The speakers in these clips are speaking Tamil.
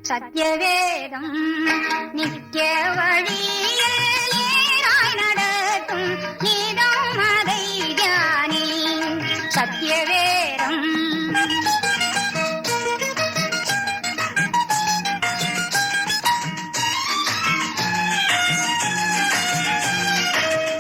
சத்யவேதம் நித்திய வழியில் நேராய் நடத்தும் நீதம் அதை தியானி. சத்யவேதம்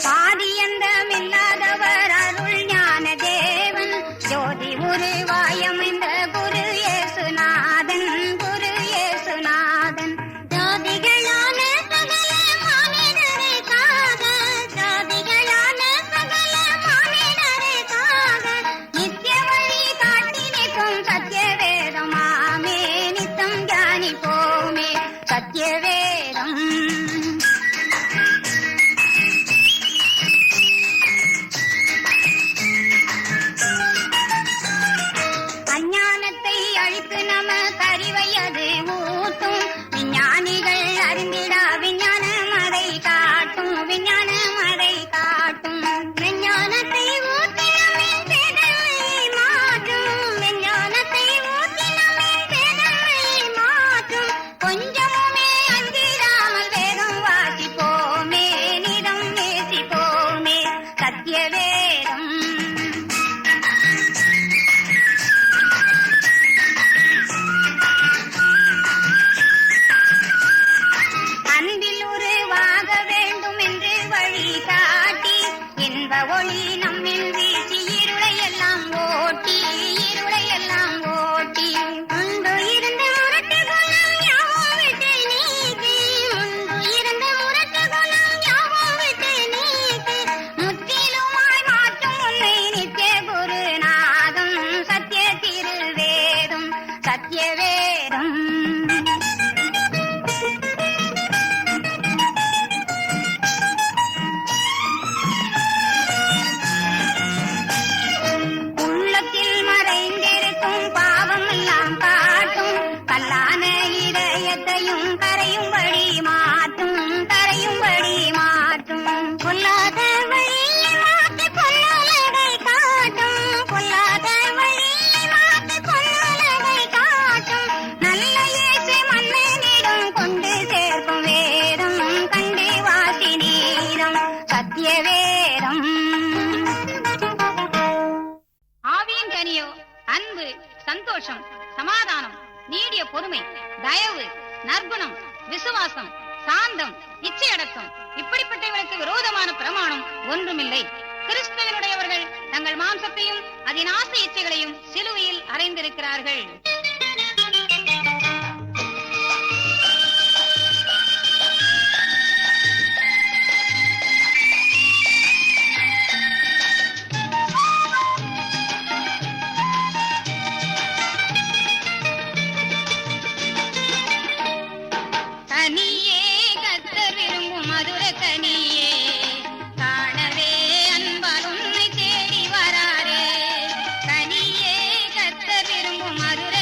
பாதியந்தமில்லாதவர் அருள் ஞான தேவன் ஜோதி உருவாயமைந்த குரு இயேசுநாதன். குரு இயேசுநாதன் ஜோதிகளான சகல மானிடருக்காக, ஜோதிகளான சகல மானிடருக்காக நித்திய வழி காட்டி நிற்கும் சத்யவேதமாமே நித்தம் தியானிப்போமே. சத்யவேதம் அஞ்ஞானத்தை அழித்து நமக்கு அறிவை அது ஊட்டும். விஞ்ஞானிகள் அறிந்திடா விஞ்ஞானம் அதை காட்டும். விஞ்ஞானம் அதை காட்டும். விஞ்ஞானத்தை ஊற்றி நம்மின் பேதமையை மாற்றும். விஞ்ஞானத்தை ஊற்றி நம்மின் பேதமையை மாற்றும். கொஞ்சமுமே அஞ்சிடாமல் வேதம் வாசிப்போமே நிதம் நேசிப்போமே. சத்யவேதம் அன்பில் உருவாக வேண்டும் என்று வழி காட்டி இன்ப ஒளி நம்மில் வீசி இருளை எல்லாம் ஓட்டி. இருளை எல்லாம் ஓட்டி முன்பு இருந்த முரட்டு குணம் யாவும் விட்டு நீக்கி. முன்பு இருந்த முரட்டு குணம் யாவும் விட்டு நீக்கி முற்றிலுமாய் மாற்றும் உன்னை நித்திய குருநாதம். சத்திய திருவேதம் சத்யவேதம் உள்ளத்தில் மறைந்திருக்கும் பாவம் எல்லாம் காட்டும். கல்லான இதயத்தையும் கரையும்படி மாற்றும். கரையும்படி மாற்றும். பொல்லாத வழியை மாற்றி பொன்னுலகை காட்டும். பொல்லாத வழியை மாற்றி பொன்னுலகை காட்டும். நல்ல இயேசு மன்னனிடம் கொண்டு சேர்க்கும் வேதம் கண்டு வாசி நீதம். சத்யவேதம் ஆவியின் கனியோ அன்பு, சந்தோஷம், சமாதானம், நீடிய பொறுமை, தயவு, நற்குணம், விசுவாசம், சாந்தம், இச்சையடக்கம். இப்படிப்பட்டவர்களுக்கு விரோதமான பிரமாணம் ஒன்றுமில்லை. கிறிஸ்துவனுடையவர்கள் தங்கள் மாம்சத்தையும் அதன் ஆசை இச்சைகளையும் சிலுவையில் அறைந்திருக்கிறார்கள். கனியே கர்த்தர் விரும்பும் மதுர கனியே, காணவே அன்பால் உன்னை தேடி வராரே. கனியே கர்த்தர் விரும்பும் மதுர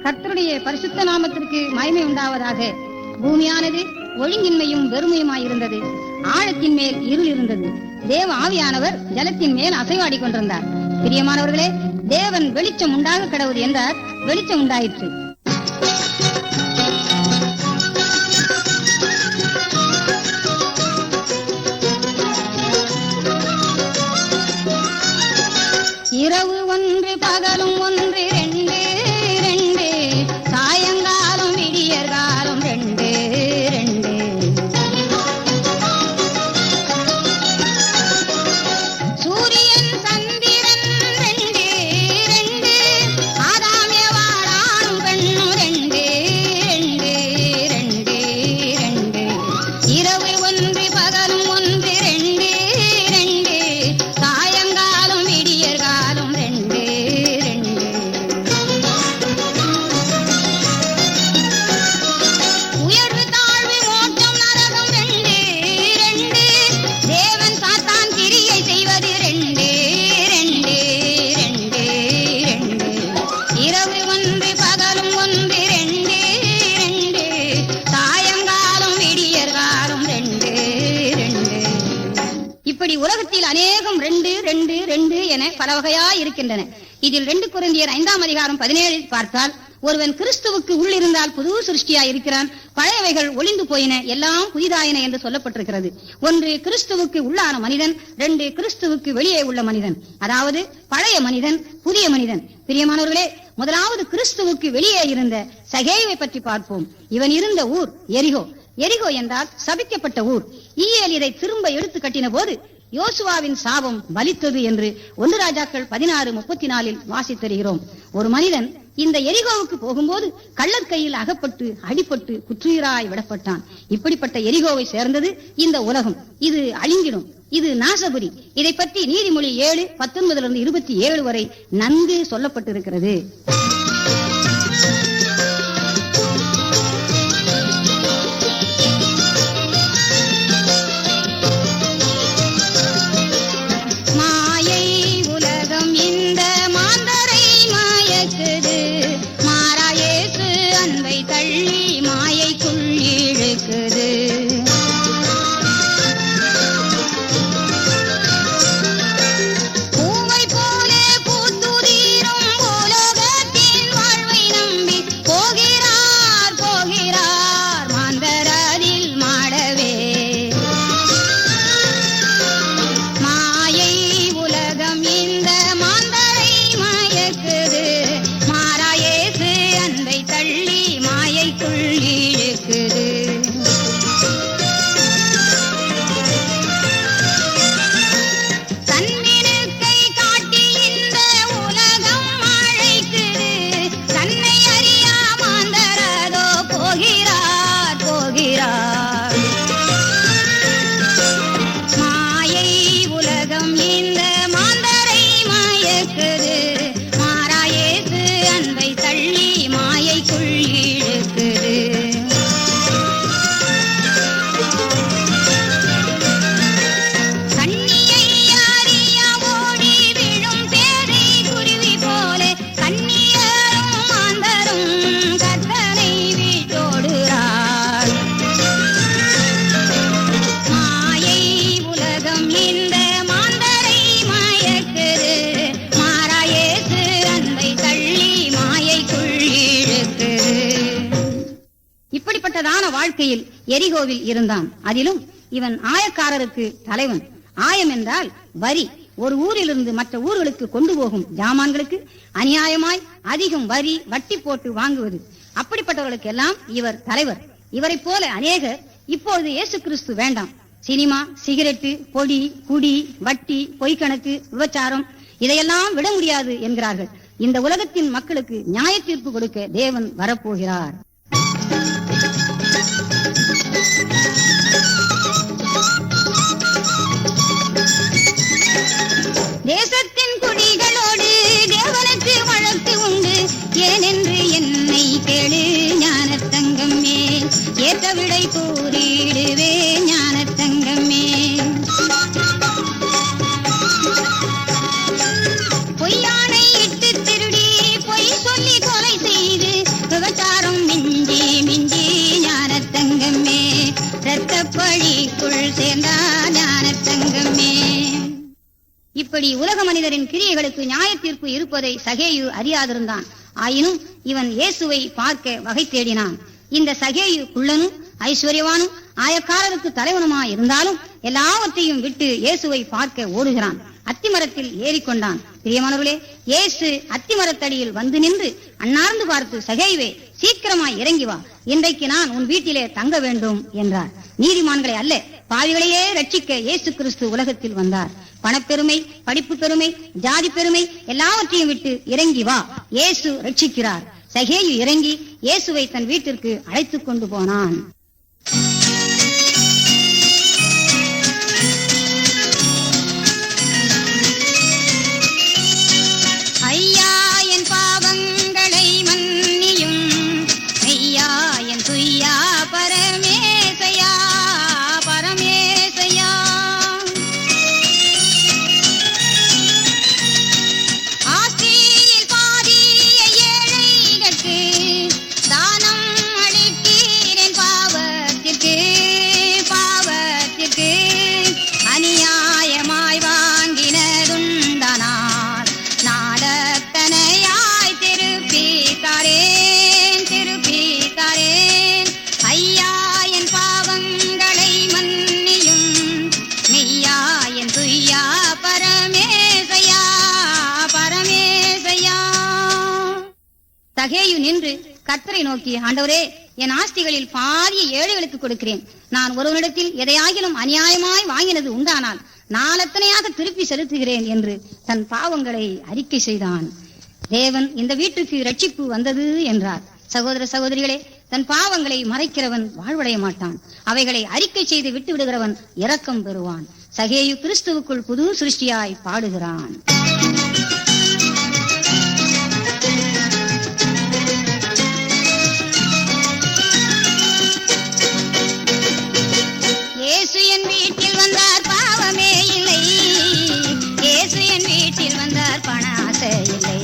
கர்த்தருடைய பரிசுத்த நாமத்திற்கு மகிமை உண்டாவதாக. பூமியானது ஒழுங்கின்மையும் வெறுமையுமாயிருந்தது. ஆழத்தின் மேல் இருள் இருந்தது. தேவ ஆவியானவர் ஜலத்தின் மேல் அசைவாடி கொண்டிருந்தார். பிரியமானவர்களே, தேவன் வெளிச்சம் உண்டாக கடவுள் என்றார். வெளிச்சம் உண்டாயிற்று. இரவு ஒன்று பகலும் ஒன்று ரெண்டு ரெண்டு, சாயங்காலம் விடியற் காலம் ரெண்டு ரெண்டு. சூரியன் சந்திரன் ரெண்டு ரெண்டு, ஆதாம் ஏவாளானும் பெண்ணும் ரெண்டு ரெண்டு ரெண்டு ரெண்டு. இரவு ஒன்று பகலும் ஒன்று ரெண்டு ரெண்டு, சாயங்காலம் விடியற் காலம் ரெண்டு ரெண்டு. உயர்வு தாழ்வு மோட்சம் நரகம் ரெண்டு ரெண்டு, தேவன் சாத்தான் கிரியை செய்வது ரெண்டு ரெண்டு ரெண்டு ரெண்டு. இரவு ஒன்று பகலும் ஒன்று ரெண்டு ரெண்டு, சாயங்காலம் விடியற் காலம் ரெண்டு ரெண்டு. இப்படி உலகத்தில் அநேகம் ரெண்டு ரெண்டு ரெண்டு என பல வகையாய் இருக்கின்றன. இதில் 2 கொரிந்தியர் 5ஆம் அதிகாரம் 17 பார்த்தால், ஒருவன் கிறிஸ்துவுக்கு உள்ளிருந்தால் புது சிருஷ்டியாய் இருக்கிறான், பழையவைகள் ஒளிந்து போயின, எல்லாம் புதிதாயின என்று சொல்லப்பட்டிருக்கிறது. 1 கிறிஸ்துவுக்கு உள்ளான மனிதன், 2 கிறிஸ்துவுக்கு வெளியே உள்ள மனிதன், அதாவது பழைய மனிதன் புதிய மனிதன். பிரியமானவர்களே, முதலாவது கிறிஸ்துவுக்கு வெளியே இருந்த சகேயுவை பற்றி பார்ப்போம். இவன் இருந்த ஊர் எரிகோ. எரிகோ என்றால் சபிக்கப்பட்ட ஊர். ஈயேல் இதை திரும்ப எடுத்து கட்டின போது யோசுவாவின் சாபம் பலித்தது என்று 1 ராஜாக்கள் 16:34 வாசித்தருகிறோம். ஒரு மனிதன் இந்த எரிகோவுக்கு போகும்போது கள்ளர் கையில் அகப்பட்டு அடிபட்டு குற்றுயிராய் விடப்பட்டான். இப்படிப்பட்ட எரிகோவை சேர்ந்தது இந்த உலகம். இது அழிந்திடும், இது நாசபுரி. இதை பற்றி நீதிமொழி 7:19-27 வரை நன்கு சொல்லப்பட்டிருக்கிறது. வாழ்க்கையில் எரிகோவில் இருந்தான். அதிலும் இவன் ஆயக்காரருக்கு தலைவன். ஆயம் என்றால் வரி. ஒரு ஊரிலிருந்து மற்ற ஊர்களுக்கு கொண்டு போகும் ஜாமான்களுக்கு அநியாயமாய் அதிகம் வரி வட்டி போட்டு வாங்குவது. அப்படிப்பட்டவர்களுக்கு எல்லாம் இவர் தலைவர். இவரை போல அநேகர் இப்போது இயேசு கிறிஸ்து வேண்டாம், சினிமா, சிகரெட்டு, பொடி, குடி, வட்டி, பொய்க்கணக்கு, விபச்சாரம் இதையெல்லாம் விட முடியாது என்கிறார்கள். இந்த உலகத்தின் மக்களுக்கு நியாய தீர்ப்பு கொடுக்க தேவன் வரப்போகிறார். தேசத்தின் குடிகளோடு தேவனுக்கு வழக்கு உண்டு. ஏனென்று என்னை கேளு ஞானத்தங்கமே, ஏற்ற விடை கூறிடுவே ஞானத்தங்கமே. பொய்யானை இட்டு திருடி பொய் சொல்லி கொலை செய்து அருள் சேர்ந்தார் ஞான தங்கமே. இப்படி உலக மனிதரின் கிரியைகளுக்கு நியாய தீர்ப்பு இருப்பதை சகேயு அறியாதிருந்தான். ஆயினும் இவன் இயேசுவை பார்க்க வகை தேடினான். இந்த சகேயு குள்ளனும் ஐஸ்வர்யவானும் ஆயக்காரருக்கு தலைவனுமாய் இருந்தாலும் எல்லாவற்றையும் விட்டு இயேசுவை பார்க்க ஓடுகிறான். அத்திமரத்தில் ஏறிக்கொண்டான். பிரியமானவர்களே, இயேசு அத்திமரத்தடியில் வந்து நின்று அண்ணார்ந்து பார்த்து, சகேயுவே, சீக்கிரமாய் இறங்கி வா, இன்றைக்கு நான் உன் வீட்டிலே தங்க வேண்டும் என்றார். நீதிமான்களை அல்ல, பாவிகளையே ரட்சிக்க இயேசு கிறிஸ்து உலகத்தில் வந்தார். பணப்பெருமை, படிப்பு பெருமை, ஜாதி பெருமை எல்லாவற்றையும் விட்டு இறங்கி வா, இயேசு ரட்சிக்கிறார். சகேயு இறங்கி இயேசுவை தன் வீட்டிற்கு அழைத்துக் கொண்டு போனான். ஐயா என் பாவங்களை மன்னியும், ஐயா என் துய்யா பரமேசையா, பரமேசையா. ஆஸ்தியில் பாதியை ஏழைகளுக்கு தானம் அளிக்கிறேன், பாவத்திற்கு பாவத்திற்கு அநியாயமாய் வாங்கினதுண்டனால் நாடத்தனையாய் திருப்பி தாரேன், திருப்பி தாரேன். ஐயா என் பாவங்களை மன்னியும், மெய்யா என் துய்யா பரமேசையா, பரமேசையா. சகேயு நின்று கர்த்தரை நோக்கி, ஆண்டவரே, என் ஆஸ்திகளில் பாதியை ஏழைகளுக்கு கொடுக்கிறேன். நான் ஒருவனிடத்தில் எதையாகிலும் அநியாயமாய் வாங்கினது உண்டானால் நாளத்தனையாக திருப்பி செலுத்துகிறேன் என்று தன் பாவங்களை அறிக்கை செய்தான். தேவன் இந்த வீட்டுக்கு ரட்சிப்பு வந்தது என்றார். சகோதர சகோதரிகளே, தன் பாவங்களை மறைக்கிறவன் வாழ்வடைய மாட்டான். அவைகளை அறிக்கை செய்து விட்டு விடுகிறவன் இரக்கம் பெறுவான். சகேயு கிறிஸ்துவுக்குள் புது சிருஷ்டியாய் பாடுகிறான். இயேசு என் வீட்டில் வந்தார், பாவமே இல்லை. இயேசு என் வீட்டில் வந்தார், பண ஆசை இல்லை.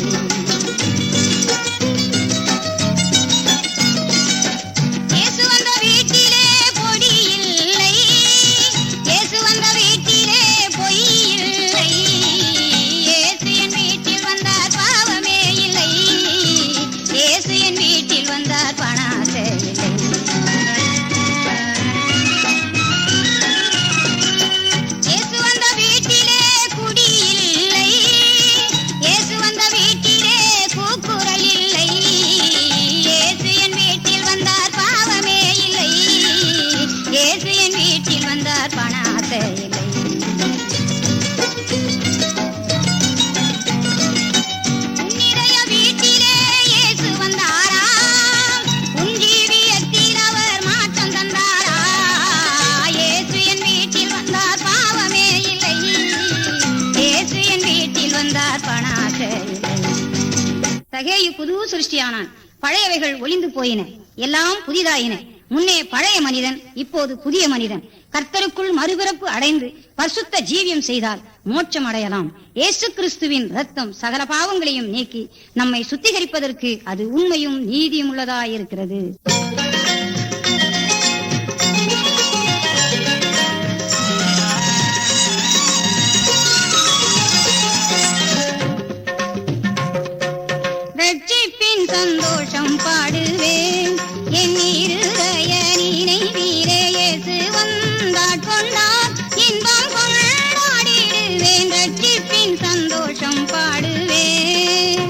இயேசு வந்த வீட்டிலே பொடி இல்லை. இயேசு வந்த வீட்டிலே பொய் இல்லை. இயேசு என் வீட்டில் வந்தார், பாவமே இல்லை. இயேசு என் வீட்டில் வந்தார், பண ஆசை இல்லை. சகேயு புது சிருஷ்டியானான். பழையவைகள் ஒளிந்து போயின, எல்லாம் புதிதாயின. முன்னே பழைய மனிதன், இப்போது புதிய மனிதன். கர்த்தருக்குள் மறுபிறப்பு அடைந்து பரிசுத்த ஜீவியம் செய்தால் மோட்சம் அடையலாம். இயேசு கிறிஸ்துவின் இரத்தம் சகல பாவங்களையும் நீக்கி நம்மை சுத்திகரிப்பதற்கு அது உண்மையும் நீதியும் உள்ளதாயிருக்கிறது. ரட்சிப்பின் சந்தோஷம் பாடுவேன், என் இருதய நினைவிலே இயேசு வந்தார் கொண்டார், இன்பம் கொண்டாடிடுவேன். ரட்சிப்பின் சந்தோஷம் பாடுவேன்.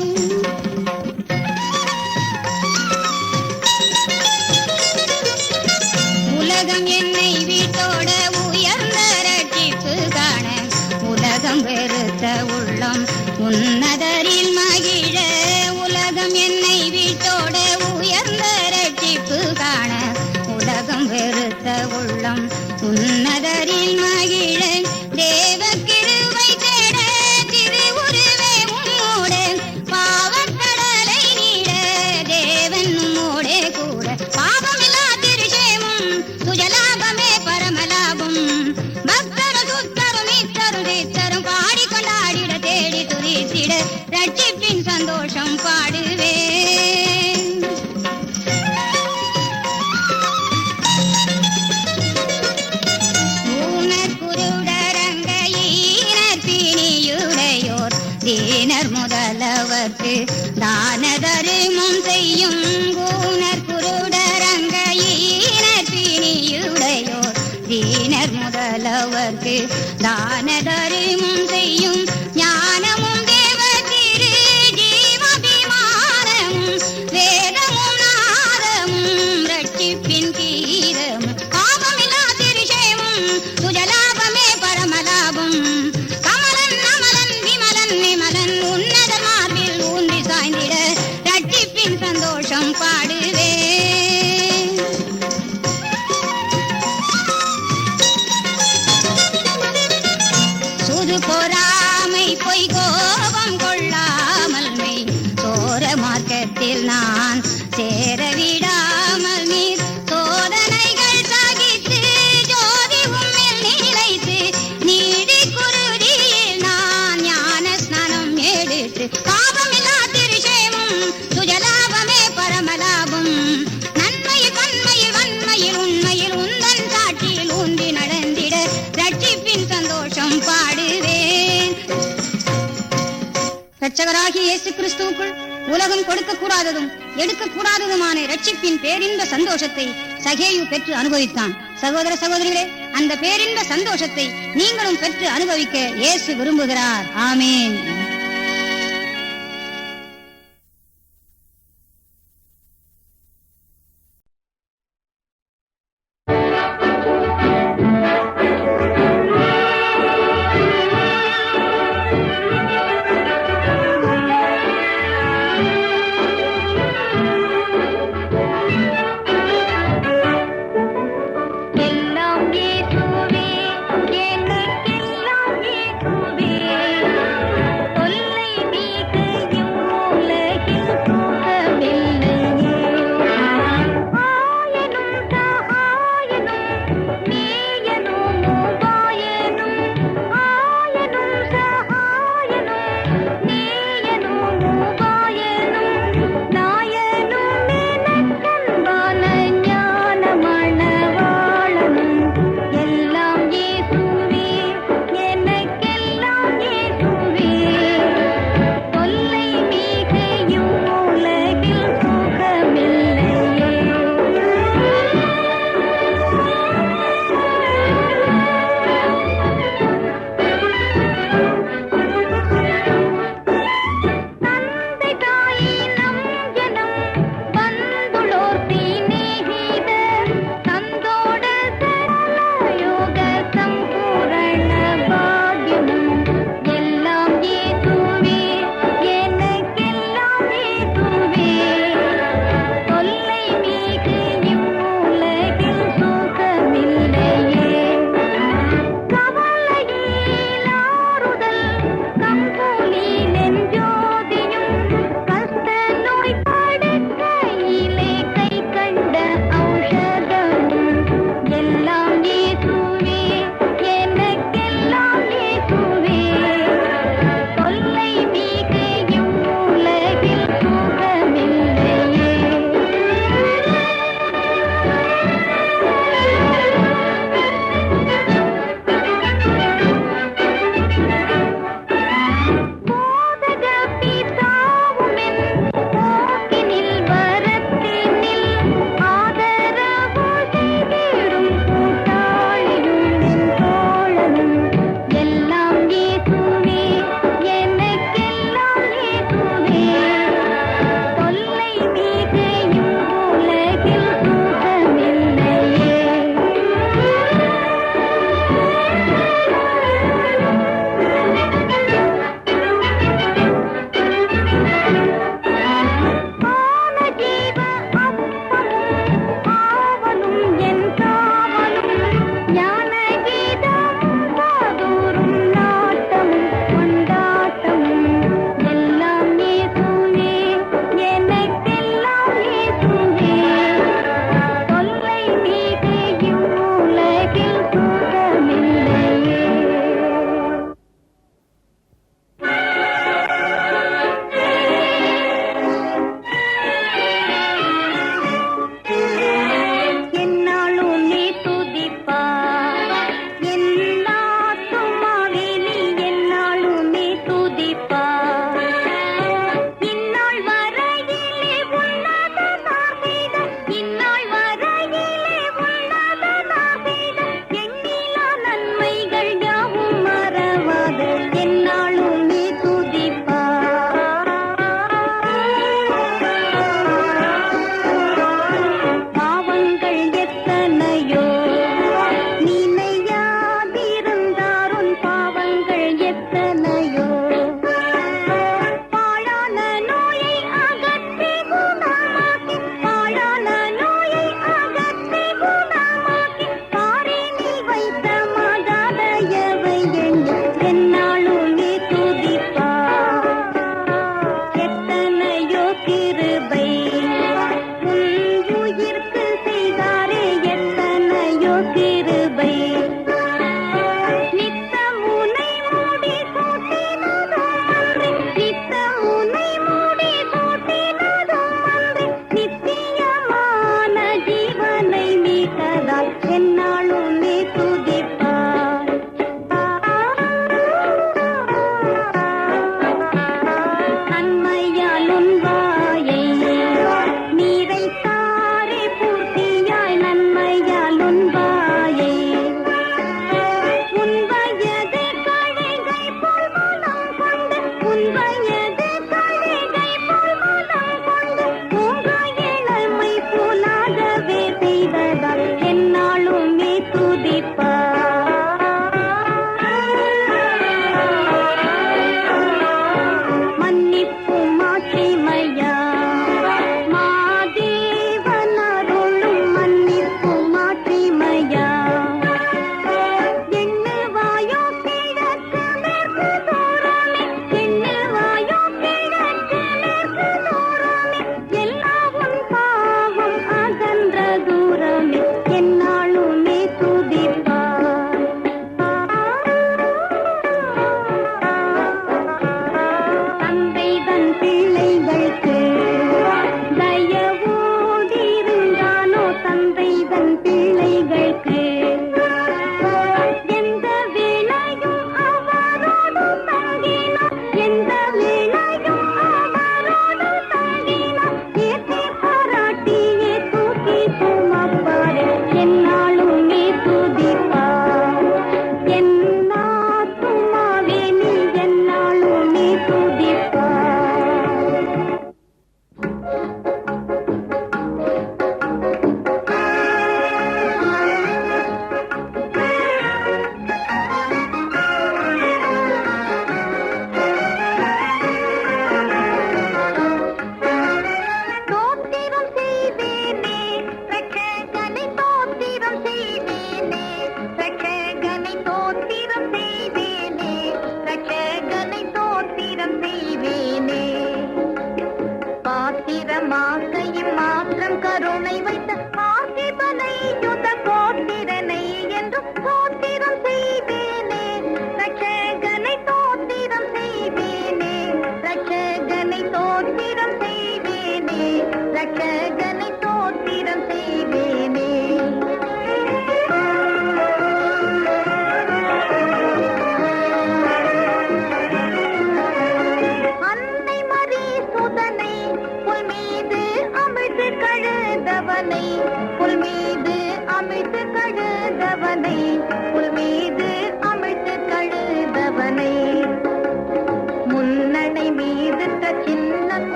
உலகம் என்னை வீட்டோட உயர்ந்த ரட்சிப்பு காண, உலகம் வெறுத்த உள்ளம் உன்னதரில் மகிழ. உலகம் என்னை வீட்டோட உயர்ந்த ரட்சிப்பு காண, உலகம் வெறுத்த உள்ளம் உன்னதரில் மகிழ. தேவ கிருபை தேட திருவுருவே உம்மோட, பாவக்கடலை நீட தேவன் உம்மோடே கூட. பாவமில்லா திருஷேமும் சுஜலாபமே பரமலாபம், பக்தரும் சுத்தரும் நித்தரும் சித்தரும் பாடி கொண்டாடிட தேடி துதித்திட முதலவர்க்கு தான தருமம் செய்யும் கூனர் குருடரங்க ஈனர் பிணியுடையோர் தீனர் முதலவர்க்கு தான தருமம் செய்யும் ஞானமும் தேவ திரு ஜீவாபிமானமும் வேதமும் நாதமும் ரட்சிப்பின் கீதமும் பாவமில்லா திருஷேமும் சுஜலாபமே பரமலாபம் கமலன் அமலன் விமலன் நிமலன் உன்னத மார்பில் ஊன்றி சாய்ந்திட ரட்சிப்பின் சந்தோஷம் பாடுவே. சூது பொறாமை பொய் கோபம் கொள்ளாமல் மெய் சோர மார்க்கத்தில் நான் சேர விடாமல் நீர் சோதனைகள் சகித்து ஜோதி உம்மில் நிலைத்து நீடி குருதியில் நான் ஞான ஸ்நானம் எடுத்து பாவமில்லா திருஷேமும் சுஜலாபமே பரமலாபம் நன்மையில் வன்மையில் வன்மையில் உண்மையில் உந்தன் சாட்சியில் ஊன்றி நடந்திட ரட்சிப்பின் சந்தோஷம் பாடுவேன். இரட்சகராகிய இயேசு கிறிஸ்துவுக்குள் உலகம் கொடுக்கக்கூடாததும் எடுக்கக்கூடாததுமான ரட்சிப்பின் பேரின்ப சந்தோஷத்தை சகேயு பெற்று அனுபவித்தான். சகோதர சகோதரிகளே, அந்த பேரின்ப சந்தோஷத்தை நீங்களும் பெற்று அனுபவிக்க இயேசு விரும்புகிறார். ஆமேன். எல்லாம் இயேசுவே, எனக்கெல்லாம் இயேசுவே.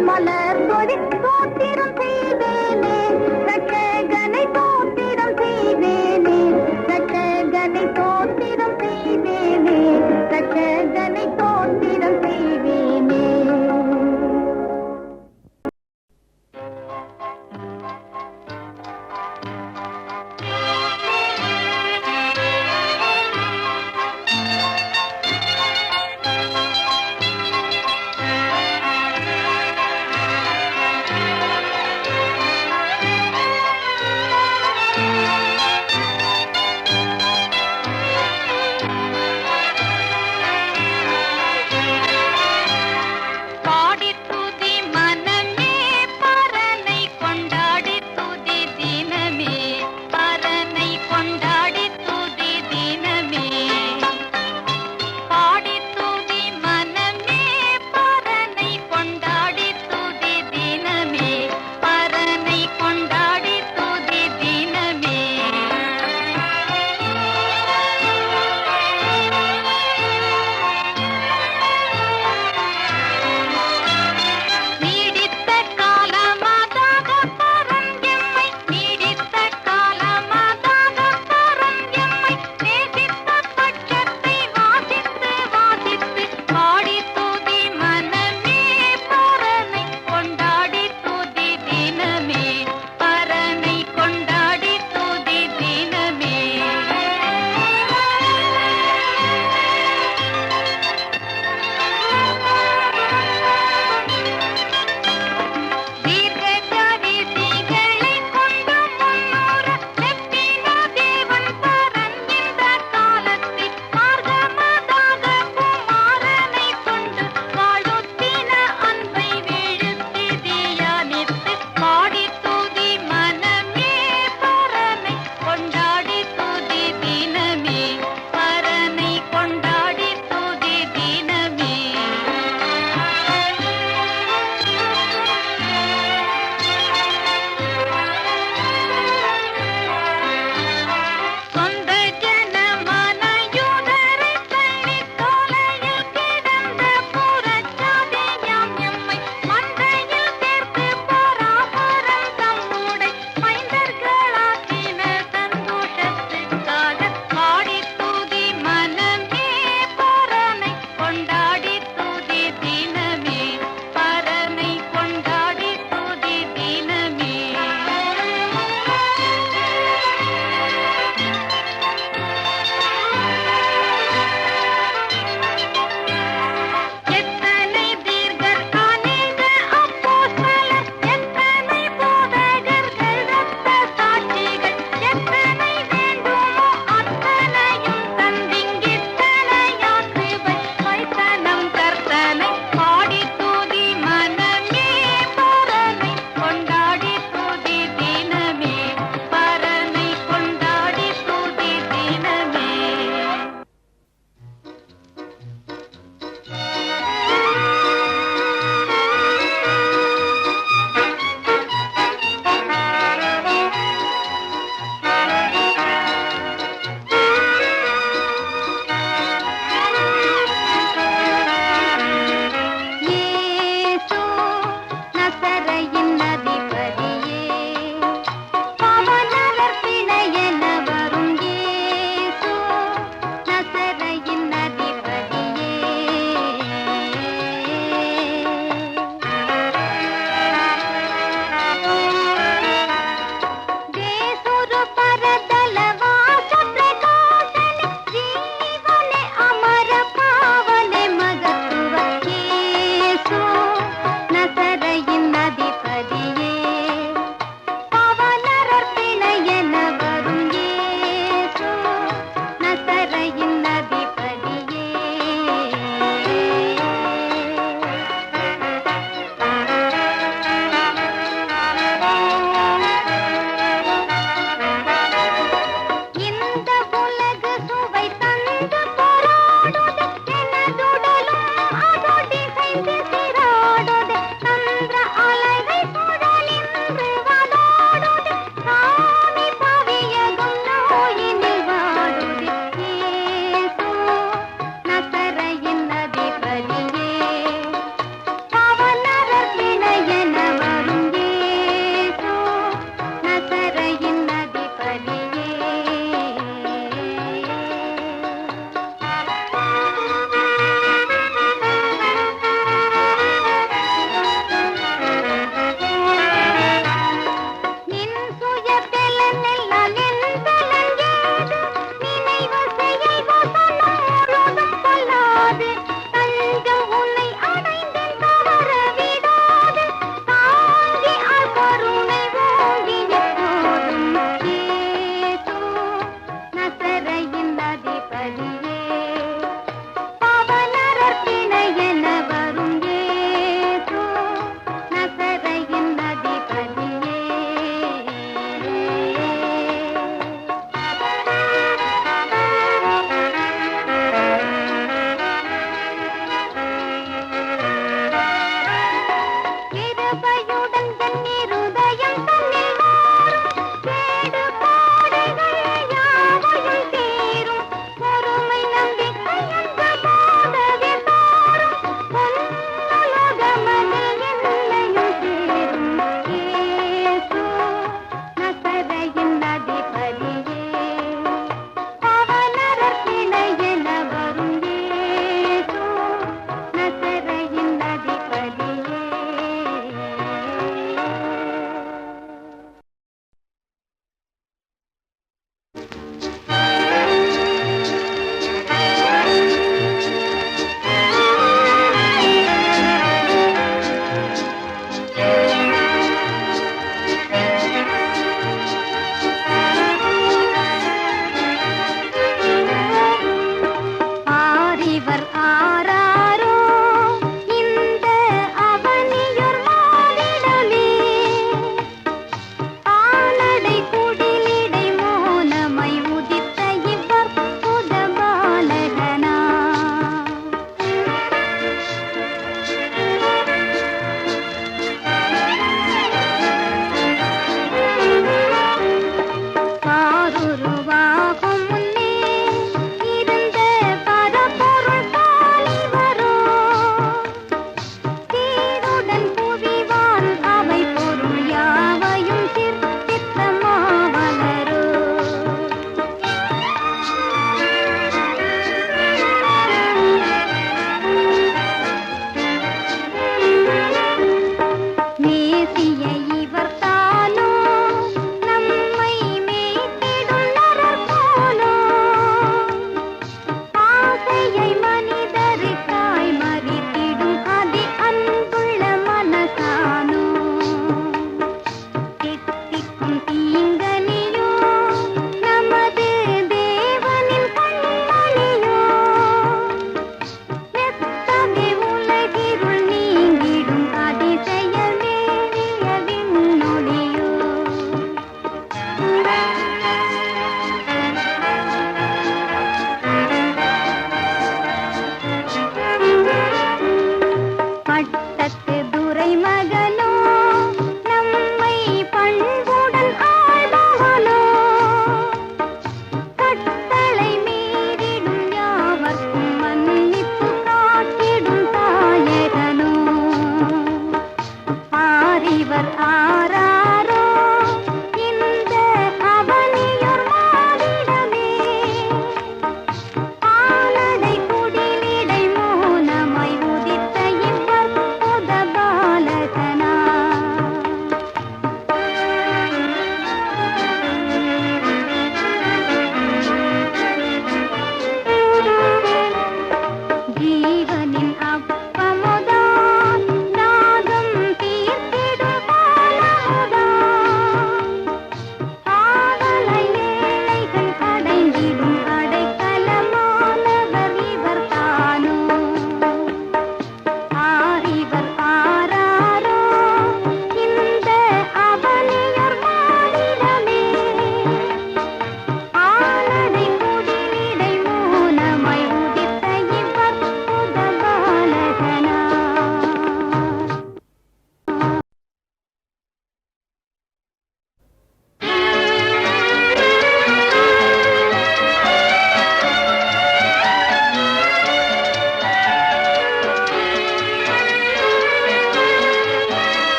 மலர் கொடி